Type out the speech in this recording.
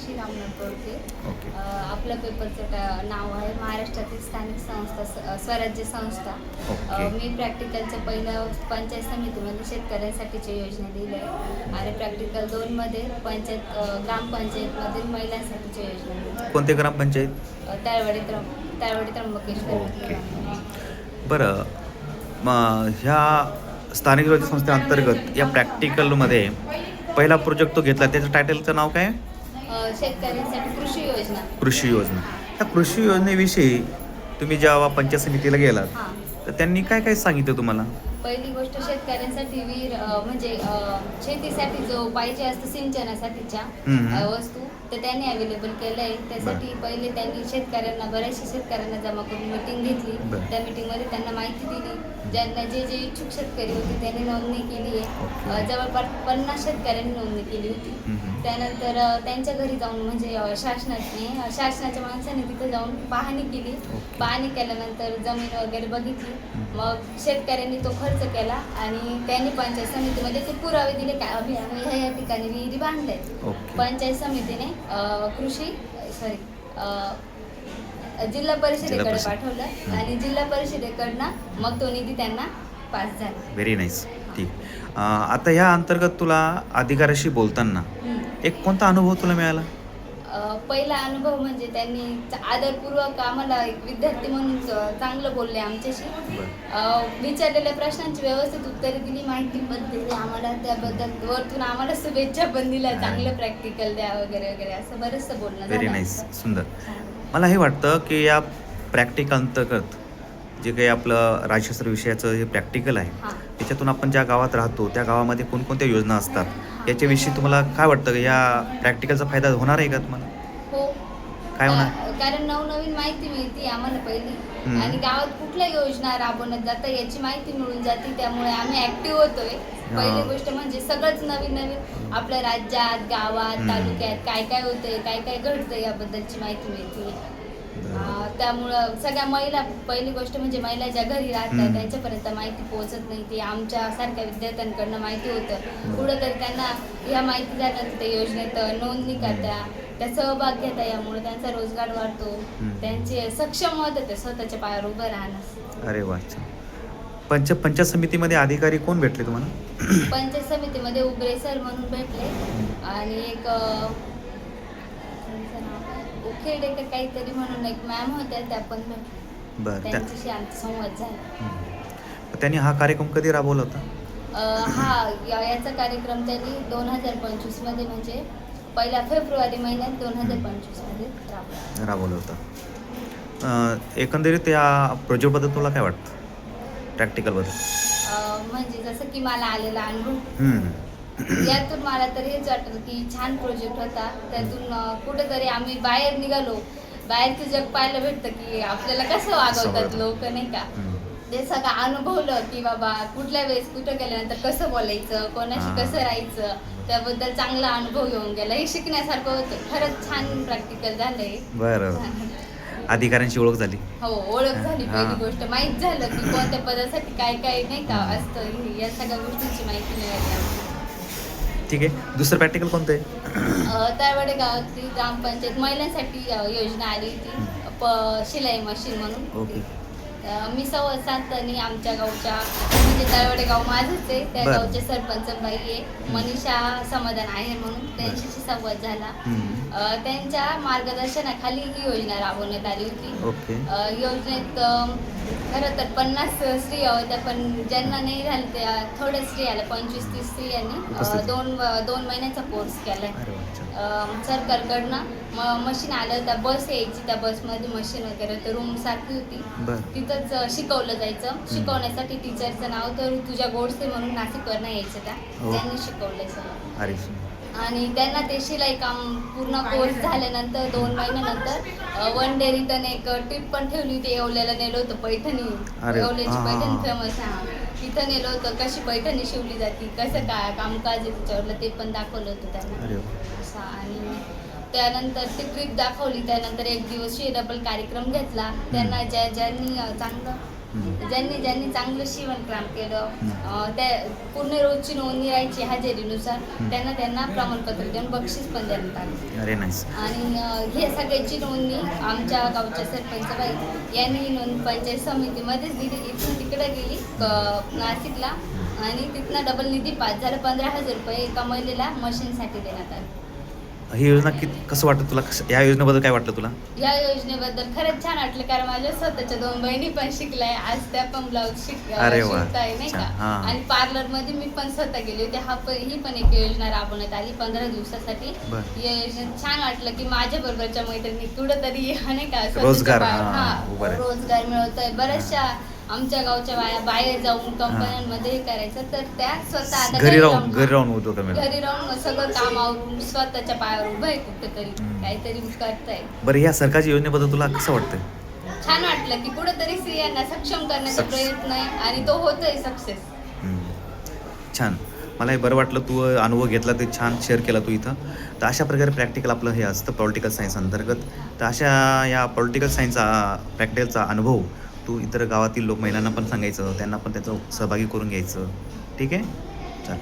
मीनाक्षी रामनाथ बोलते. ओके. आपल्या पेपरचं नाव आहे महाराष्ट्रातील स्थानिक संस्था स्वराज्य संस्था. ओके. मी प्रॅक्टिकलचं पहिलं पंचायत समितीमध्ये शेतकऱ्यांसाठीच्या योजना दिल्या आहे आणि प्रॅक्टिकल 2मध्ये ग्रामपंचायतमधील महिलांसाठीच्या योजना दिल्या. कोणते ग्रामपंचायत? त्याळवाडी त्र्यंबकेश्वर. ओके. बरं, मग ह्या स्थानिक स्वराज्य संस्थेअंतर्गत या प्रॅक्टिकलमध्ये पहिला प्रोजेक्ट तो घेतला, त्याचं टायटलचं नाव काय? शेतकऱ्यांसाठी कृषी योजना. कृषी योजना. त्या कृषी योजनेविषयी तुम्ही जेव्हा पंचायत समितीला गेलात हां. तर त्यांनी काय काय सांगितलं तुम्हाला? पहिली गोष्ट शेतकऱ्यांसाठी विहीर म्हणजे शेतीसाठी जो पाहिजे असतं सिंचनासाठीच्या वस्तू तर त्यांनी अवेलेबल केलं आहे. त्यासाठी पहिले त्यांनी बऱ्याचशा शेतकऱ्यांना जमा करून मीटिंग घेतली. त्या मीटिंगमध्ये त्यांना माहिती दिली. ज्यांना जे एक शेतकरी होते त्यांनी नोंदणी केली आहे. जवळपास 50 शेतकऱ्यांनी नोंदणी केली होती. त्यानंतर त्यांच्या घरी जाऊन म्हणजे शासनाच्या माणसाने तिथे जाऊन पाहणी केली. पाहणी केल्यानंतर जमीन वगैरे बघितली. मग शेतकऱ्यांनी तो खर्च केला आणि त्यांनी पंचायत समितीमध्ये ते पुरावे दिले काय आम्ही ह्या ठिकाणी विहिरी बांधल्या. पंचायत समितीने जिल्हा परिषदेकडे पाठवलं आणि जिल्हा परिषदेकडनं मग तो निधी त्यांना पास झाला. Very nice. ठीक. आता ह्या अंतर्गत तुला अधिकाऱ्याशी बोलताना एक कोणता अनुभव तुला मिळाला? पहिला अनुभव म्हणजे त्यांनी आदरपूर्वक आम्हाला एक विद्यार्थी म्हणून चांगलं बोलले आमच्याशी. विचारलेल्या प्रश्नांची व्यवस्थित उत्तरे दिली, माहिती पण दिली आम्हाला. त्याबद्दल वरतून आम्हाला शुभेच्छा पण दिल्या, चांगलं प्रॅक्टिकल द्या वगैरे वगैरे असं बरंचसं बोलणं. Very nice. सुंदर. मला हे वाटतं की या प्रॅक्टिकल अंतर्गत जे काही आपलं राज्यशास्त्र विषयाचं हे प्रॅक्टिकल आहे त्याच्यातून आपण ज्या गावात राहतो त्या गावामध्ये कोणकोणत्या योजना असतात याच्याविषयी तुम्हाला काय वाटतं की या प्रॅक्टिकलचा फायदा होणार आहे का तुम्हाला? हो. काय होणार? कारण नवनवीन माहिती मिळते आम्हाला पहिली आणि गावात कुठल्या योजना राबवण्यात जातात याची माहिती मिळून जाते. त्यामुळे आम्ही ऍक्टिव्ह होतोय. पहिली गोष्ट म्हणजे सगळंच नवीन आपल्या राज्यात गावात तालुक्यात काय काय होतंय काय काय घडतंय याबद्दलची माहिती मिळते. त्यामुळं सगळ्या महिला पहिली गोष्ट म्हणजे महिला ज्या घरी राहतात त्यांच्यापर्यंत माहिती पोहोचत नाही. ती आमच्यासारख्या विद्यार्थ्यांकडनं माहिती होतं. पुढं तर त्यांना ह्या माहिती झाल्यानंतर त्या योजनेत नोंदणी करता त्या सहभाग घेता. यामुळे त्यांचा रोजगार वाढतो. त्यांचे सक्षम होतं ते स्वतःच्या पायावर उभं राहणं. अरे वा. पंचायत समितीमध्ये अधिकारी कोण भेटले तुम्हाला? पंचायत समितीमध्ये उबरे सर म्हणून भेटले आणि एक उखेडे काहीतरी म्हणून एक मॅम होत्या त्या पण भेटल्या. त्यांच्याशी आमचा संवाद झाला. त्यांनी हा कार्यक्रम कधी राबवला होता? याचा कार्यक्रम त्यांनी 2025 मध्ये म्हणजे पहिल्या फेब्रुवारी महिन्यात 2025 मध्ये राबवलं होतं. एकंदरीत या प्रोजेक्टबद्दल तुला काय वाटतं प्रॅक्टिकलबद्दल? म्हणजे जसं की मला आलेला अनुभव यातून मला तर हेच वाटतं की छान प्रोजेक्ट होता. त्यातून कुठेतरी आम्ही बाहेर निघालो, बाहेरचं जग पाहायला भेटतं की आपल्याला कसं वागवतात लोक नाही का. ते सगळं अनुभवलं की बाबा कुठल्या वेळेस कुठं गेल्यानंतर कसं बोलायचं, कोणाशी कसं राहायचं, त्याबद्दल चांगला अनुभव येऊन गेला. हे शिकण्यासारखं होतं. खरंच छान प्रॅक्टिकल झालंय. बरं. अधिकाऱ्यांची ओळख झाली? हो, ओळख झाली. पहिली गोष्ट माहीत झालं की कोणत्या पदासाठी काय काय नाही का असतं. या सगळ्या गोष्टींची माहिती मिळाली. ठीक आहे. दुसरं प्रॅक्टिकल कोणतं आहे? त्यावेळी गावातली ग्रामपंचायत महिलांसाठी योजना आली होती शिलाई मशीन म्हणून. मी संवाद साधताना आमच्या गावच्या म्हणजे त्यावेळी गाव माझंच आहे त्या गावचे सरपंच बाई आहे मनीषा समाधान आहे म्हणून त्यांच्याशी संवाद झाला. त्यांच्या मार्गदर्शनाखाली ही योजना राबवण्यात आली होती. योजनेत खरं तर 50 स्त्रिया होत्या पण ज्यांना नाही झालं त्या थोड्या स्त्रिया आल्या. 25-30 स्त्रियांनी 2 महिन्याचा कोर्स केलाय. सरकारकडनं मशीन आलं. त्या बस यायची, त्या बसमध्ये मशीन वगैरे तर रूम सारखी होती. तिथंच शिकवलं जायचं. शिकवण्यासाठी टीचरचं नाव तर तुझ्या गोडसे म्हणून नाशिकवरनं यायचं त्यांनी शिकवलंय सगळं. आणि त्यांना ते शिलाई काम पूर्ण कोर्स झाल्यानंतर 2 महिन्यानंतर 1 डे रिटर्न एक ट्रिप पण ठेवली होती. येवल्याला नेलं होतं. पैठणी, येवल्याची पैठणी फेमस आहे. तिथं नेलं होतं. कशी पैठणी शिवली जाते, कसं काय कामकाज आहे त्याच्यावरलं ते पण दाखवलं होतं त्यांना असं. आणि त्यानंतर ती ट्रिप दाखवली. त्यानंतर एक दिवशी डबल कार्यक्रम घेतला. त्यांना ज्यांनी चांगलं ज्यांनी ज्यांनी चांगलं शिवणकाम केलं त्या पूर्ण रोजची नोंदणी राहायची हजेरीनुसार त्यांना प्रमाणपत्र देऊन बक्षीस पण देण्यात आलं. अरे नाईस. आणि हे सगळ्याची नोंदणी आमच्या गावच्या सरपंचबाई यांनी नोंद पंचायत समितीमध्येच दिली. इथून तिकडे गेली नाशिकला आणि तिथनं डबल निधी पास झालं. 15,000 रुपये एका महिलेला मशीनसाठी देण्यात आले. ही योजना कसं वाटतं तुला? या योजनेबद्दल काय वाटलं तुला? या योजनेबद्दल खरंच छान वाटलं, कारण माझ्या स्वतःच्या 2 बहिणी पण शिकलाय. आज त्या पण ब्लाऊज शिकताय नाही का. आणि पार्लर मध्ये मी पण स्वतः गेली होती. ही पण एक योजना राबवण्यात आली 15 दिवसासाठी. या योजनेत छान वाटलं की माझ्या बरोबरच्या मैत्रिणी कुठंतरी नाही का रोजगार रोजगार मिळवतोय. बऱ्याचशा आमच्या गावच्या बाहेर जाऊन कंपन्यांमध्ये करायचं, तर त्या स्वतः आता घरी राहून उद्योग घरी राहून सगळं काम आवरून स्वतःच्या पायावर उभं आहे, कुठेतरी काहीतरी करताय. बरं, या सरकारच्या योजनेबद्दल तुला कसं वाटतं? छान वाटलं की कुठेतरी स्त्रियांना सक्षम करण्याचा प्रयत्न आहे आणि तो होतोय सक्सेस. छान, मलाही बरं वाटलं तू अनुभव घेतला, ते छान शेअर केला तू इथं. तर अशा प्रकारे प्रॅक्टिकल आपलं हे असतं पॉलिटिकल सायन्स अंतर्गत. तर अशा या पॉलिटिकल सायन्सचा प्रॅक्टिकलचा अनुभव तू इतर गावातील महिलांना पण सांगायचं, त्यांना पण त्याचं सहभागी करून घ्यायचं. ठीक आहे, चल.